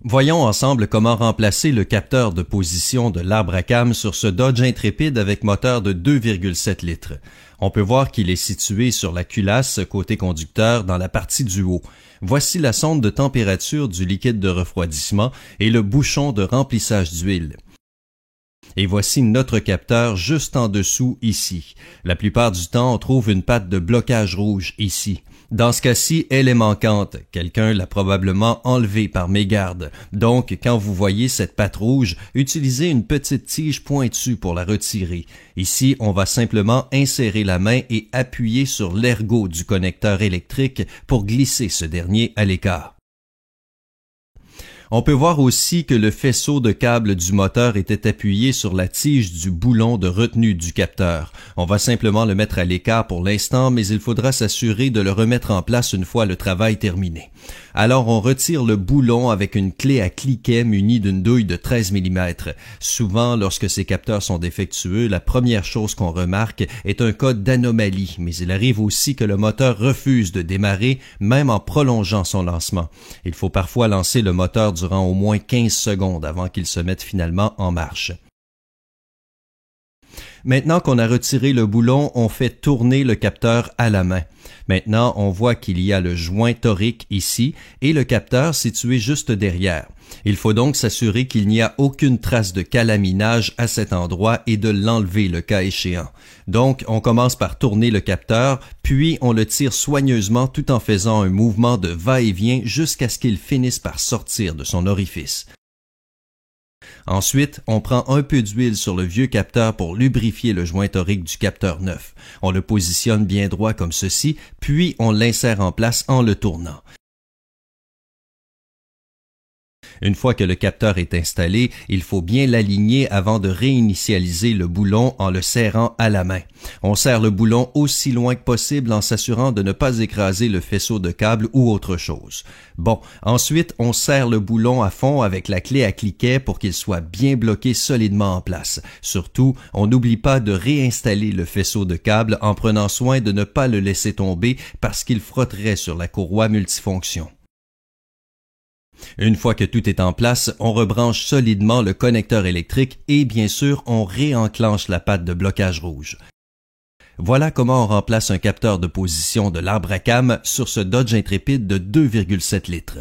Voyons ensemble comment remplacer le capteur de position de l'arbre à cames sur ce Dodge Intrepid avec moteur de 2,7 litres. On peut voir qu'il est situé sur la culasse côté conducteur dans la partie du haut. Voici la sonde de température du liquide de refroidissement et le bouchon de remplissage d'huile. Et voici notre capteur juste en dessous ici. La plupart du temps, on trouve une patte de blocage rouge ici. Dans ce cas-ci, elle est manquante. Quelqu'un l'a probablement enlevée par mégarde. Donc, quand vous voyez cette patte rouge, utilisez une petite tige pointue pour la retirer. Ici, on va simplement insérer la main et appuyer sur l'ergot du connecteur électrique pour glisser ce dernier à l'écart. On peut voir aussi que le faisceau de câble du moteur était appuyé sur la tige du boulon de retenue du capteur. On va simplement le mettre à l'écart pour l'instant, mais il faudra s'assurer de le remettre en place une fois le travail terminé. Alors on retire le boulon avec une clé à cliquet munie d'une douille de 13 mm. Souvent, lorsque ces capteurs sont défectueux, la première chose qu'on remarque est un cas d'anomalie, mais il arrive aussi que le moteur refuse de démarrer, même en prolongeant son lancement. Il faut parfois lancer le moteur durant au moins 15 secondes avant qu'il se mette finalement en marche. Maintenant qu'on a retiré le boulon, on fait tourner le capteur à la main. Maintenant, on voit qu'il y a le joint torique ici et le capteur situé juste derrière. Il faut donc s'assurer qu'il n'y a aucune trace de calaminage à cet endroit et de l'enlever le cas échéant. Donc, on commence par tourner le capteur, puis on le tire soigneusement tout en faisant un mouvement de va-et-vient jusqu'à ce qu'il finisse par sortir de son orifice. Ensuite, on prend un peu d'huile sur le vieux capteur pour lubrifier le joint torique du capteur neuf. On le positionne bien droit comme ceci, puis on l'insère en place en le tournant. Une fois que le capteur est installé, il faut bien l'aligner avant de réinitialiser le boulon en le serrant à la main. On serre le boulon aussi loin que possible en s'assurant de ne pas écraser le faisceau de câble ou autre chose. Bon, ensuite, on serre le boulon à fond avec la clé à cliquet pour qu'il soit bien bloqué solidement en place. Surtout, on n'oublie pas de réinstaller le faisceau de câble en prenant soin de ne pas le laisser tomber parce qu'il frotterait sur la courroie multifonction. Une fois que tout est en place, on rebranche solidement le connecteur électrique et bien sûr, on réenclenche la patte de blocage rouge. Voilà comment on remplace un capteur de position de l'arbre à cames sur ce Dodge Intrepid de 2,7 litres.